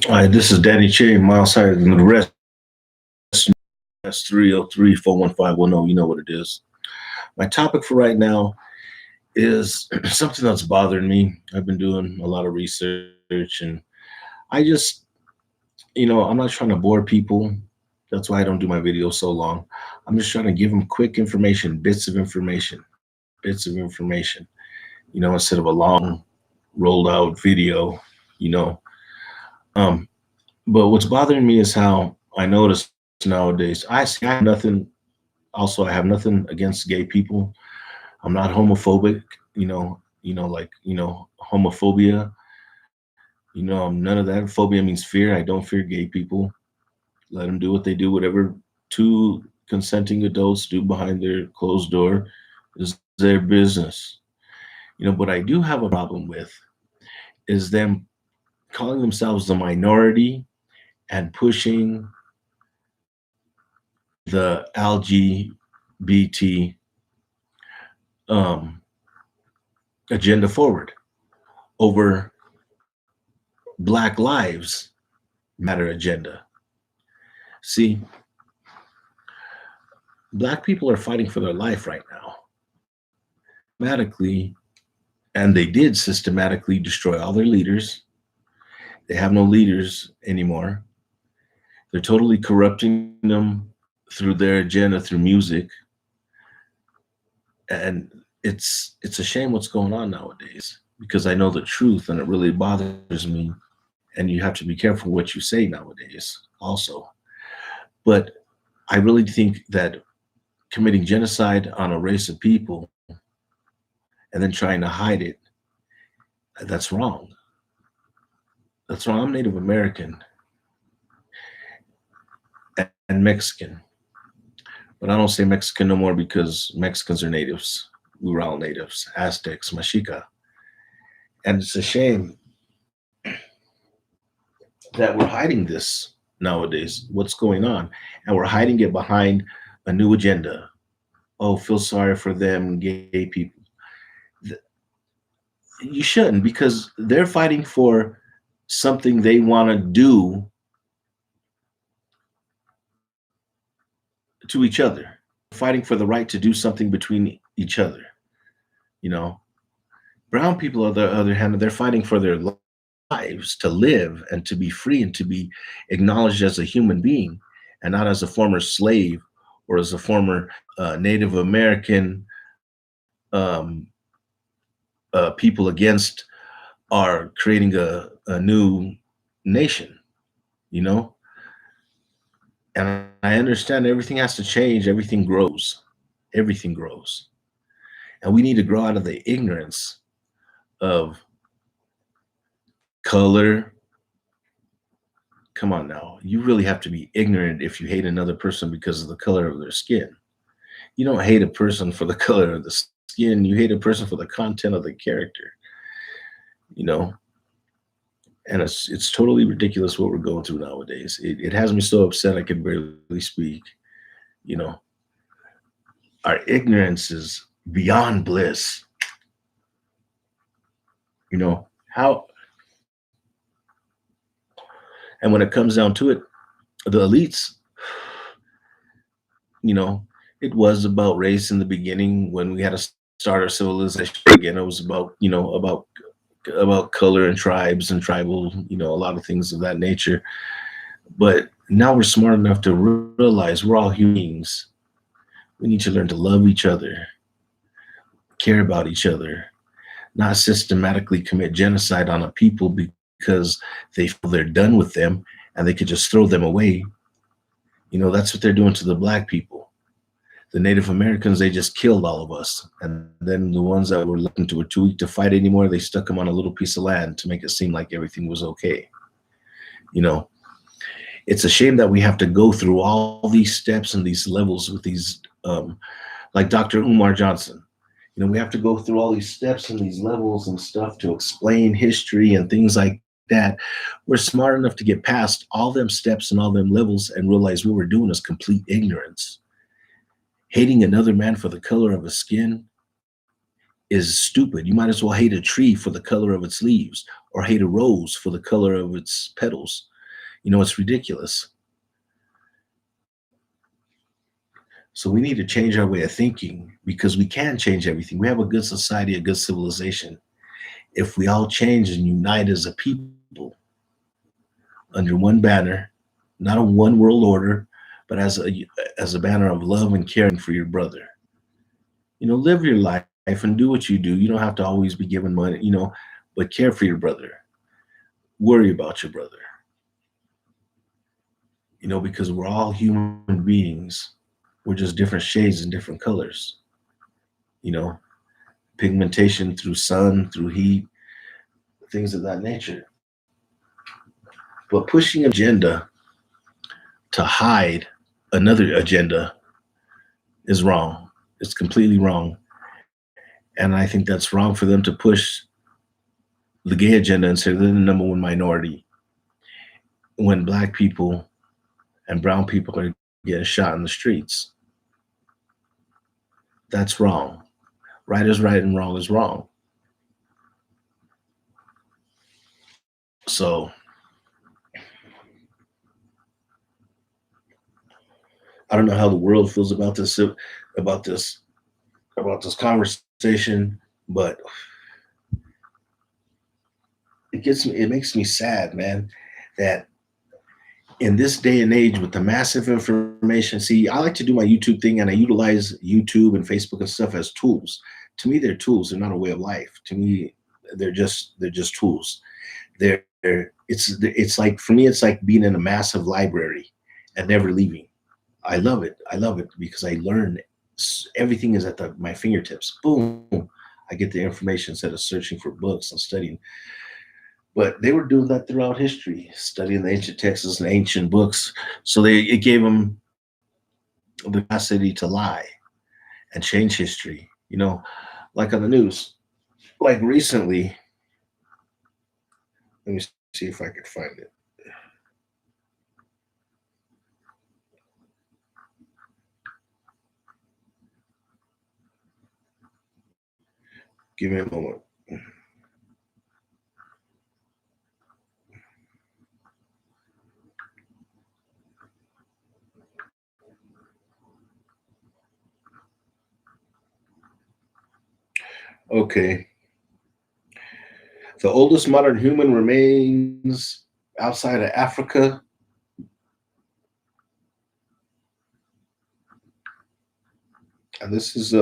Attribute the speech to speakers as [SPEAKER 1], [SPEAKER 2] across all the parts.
[SPEAKER 1] All right, this is Danny Che, miles higher than the rest. That's 303-41510. You know what it is. My topic for right now is something that's bothering me. I've been doing a lot of research and I just, I'm not trying to bore people. That's why I don't do my videos so long. I'm just trying to give them quick information, bits of information, instead of a long rolled out video, you know. Um, but what's bothering me is how I notice nowadays. I have nothing. Also, I have nothing against gay people. I'm not homophobic. Homophobia. I'm none of that. Phobia means fear. I don't fear gay people. Let them do what they do. Whatever two consenting adults do behind their closed door is their business. What I do have a problem with is them calling themselves the minority and pushing the LGBT um, agenda forward over Black Lives Matter agenda. See, Black people are fighting for their life right now. Systematically, and they did systematically destroy all their leaders. They have no leaders anymore. They're totally corrupting them through their agenda, through music, and it's a shame what's going on nowadays because I know the truth and it really bothers me. And you have to be careful what you say nowadays, also. But I really think that committing genocide on a race of people and then trying to hide it, that's wrong. That's wrong. I'm Native American and Mexican, but I don't say Mexican no more because Mexicans are natives. We were all natives, Aztecs, Mexica. And it's a shame that we're hiding this nowadays, what's going on. And we're hiding it behind a new agenda. Oh, feel sorry for them, gay people. You shouldn't because they're fighting for something they want to do to each other, fighting for the right to do something between each other. You know, brown people, on the other hand, they're fighting for their lives to live and to be free and to be acknowledged as a human being and not as a former slave or as a former Native American people against are creating a new nation, you know? And I understand everything has to change, everything grows, everything grows. And we need to grow out of the ignorance of color. Come on now. You really have to be ignorant if you hate another person because of the color of their skin. You don't hate a person for the color of the skin, you hate a person for the content of the character, you know? And it's totally ridiculous what we're going through nowadays. It has me so upset I can barely speak. You know, our ignorance is beyond bliss. You know how, and when it comes down to it, the elites, you know, it was about race in the beginning when we had to start our civilization again. It was about about color and tribes and tribal, a lot of things of that nature. But now we're smart enough to realize we're all human beings. We need to learn to love each other, care about each other, not systematically commit genocide on a people because they feel they're done with them and they could just throw them away. That's what they're doing to the black people. The Native Americans, they just killed all of us. And then the ones that were looking to were too weak to fight anymore, they stuck them on a little piece of land to make it seem like everything was okay. You know, it's a shame that we have to go through all these steps and these levels with these, like Dr. Umar Johnson. We have to go through all these steps and these levels and stuff to explain history and things like that. We're smart enough to get past all them steps and all them levels and realize what we're doing is complete ignorance. Hating another man for the color of his skin is stupid. You might as well hate a tree for the color of its leaves or hate a rose for the color of its petals. It's ridiculous. So we need to change our way of thinking because we can change everything. We have a good society, a good civilization. If we all change and unite as a people under one banner, not a one world order, but as a banner of love and caring for your brother. Live your life and do what you do. You don't have to always be giving money, but care for your brother. Worry about your brother. Because we're all human beings. We're just different shades and different colors. You know, Pigmentation through sun, through heat, things of that nature. But pushing an agenda to hide another agenda is wrong. It's completely wrong. And I think that's wrong for them to push the gay agenda and say they're the number one minority when black people and brown people are getting shot in the streets. That's wrong. Right is right and wrong is wrong. So I don't know how the world feels about this, about this conversation, but it makes me sad, man, that in this day and age with the massive information, see, I like to do my YouTube thing and I utilize YouTube and Facebook and stuff as tools. To me, they're tools. They're not a way of life. To me, they're just tools. It's like, for me, it's like being in a massive library and never leaving. I love it. I love it because I learn everything is at my fingertips. Boom. I get the information instead of searching for books and studying. But they were doing that throughout history, studying the ancient texts and ancient books. So it gave them the capacity to lie and change history. Like on the news, like recently. Let me see if I could find it. Give me a moment. Okay. The oldest modern human remains outside of Africa. And this is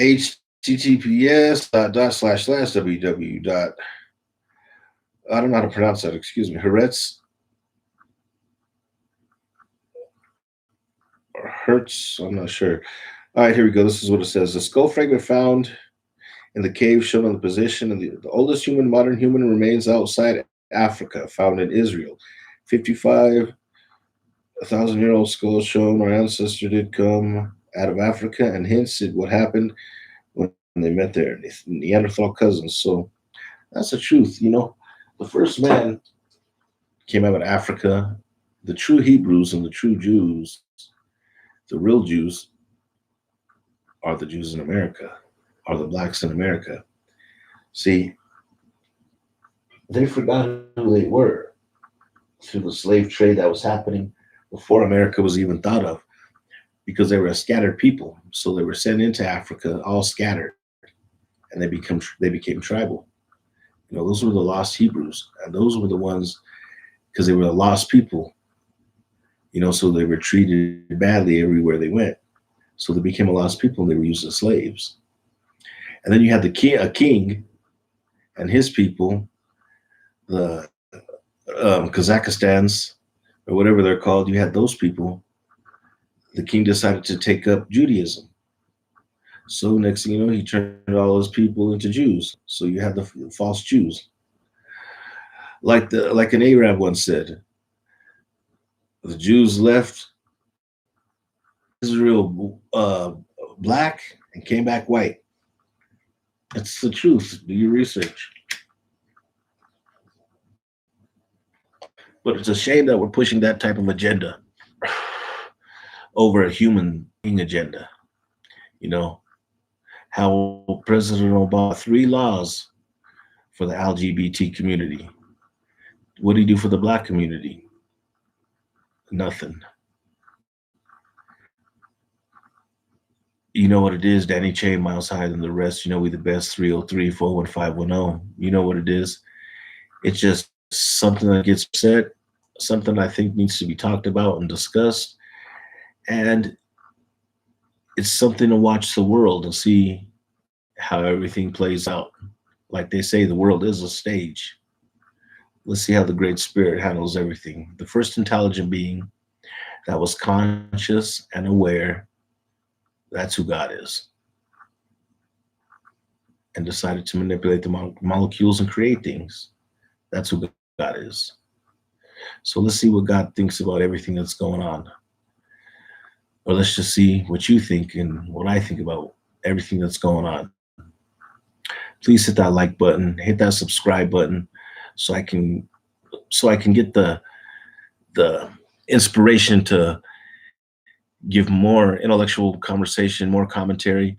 [SPEAKER 1] https dot slash slash www dot, I don't know how to pronounce that, excuse me, Hertz or Hertz, I'm not sure. All right, here we go. This is what it says. The skull fragment found in the cave shown on the position of the oldest modern human remains outside Africa, found in Israel. 55,000-year-old skull shown our ancestor did come out of Africa and hints at what happened when they met their Neanderthal cousins. So that's the truth. The first man came out of Africa. The true Hebrews and the true Jews, the real Jews, are the Jews in America, are the blacks in America. See, they forgot who they were through the slave trade that was happening before America was even thought of, because they were a scattered people. So they were sent into Africa all scattered, and they became tribal. Those were the lost Hebrews, and those were the ones, because they were a lost people. So they were treated badly everywhere they went. So they became a lost people, and they were used as slaves. And then you had a king, and his people, the Kazakhstans or whatever they're called. You had those people. The king decided to take up Judaism. So next thing you know, he turned all those people into Jews. So you had the false Jews. Like an Arab once said, the Jews left Israel black and came back white. That's the truth. Do your research. But it's a shame that we're pushing that type of agenda over a human being agenda. You know, how President Obama 3 laws for the LGBT community. What do you do for the black community? Nothing. You know what it is, Danny Chain, miles higher than the rest. You know we the best, 303-41510. You know what it is. It's just something that gets said, something I think needs to be talked about and discussed. And it's something to watch the world and see how everything plays out. Like they say, the world is a stage. Let's see how the Great Spirit handles everything. The first intelligent being that was conscious and aware, that's who God is, and decided to manipulate the molecules and create things. That's who God is. So let's see what God thinks about everything that's going on. Or let's just see what you think and what I think about everything that's going on. Please hit that like button, hit that subscribe button so I can get the inspiration to give more intellectual conversation, more commentary,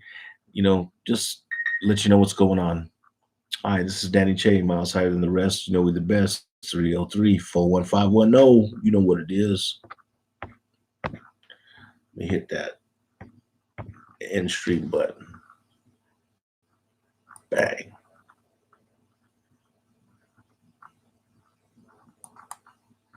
[SPEAKER 1] just let you know what's going on. Hi, this is Danny Che, miles higher than the rest. You know we're the best. 303-41510. You know what it is. Let me hit that end stream button.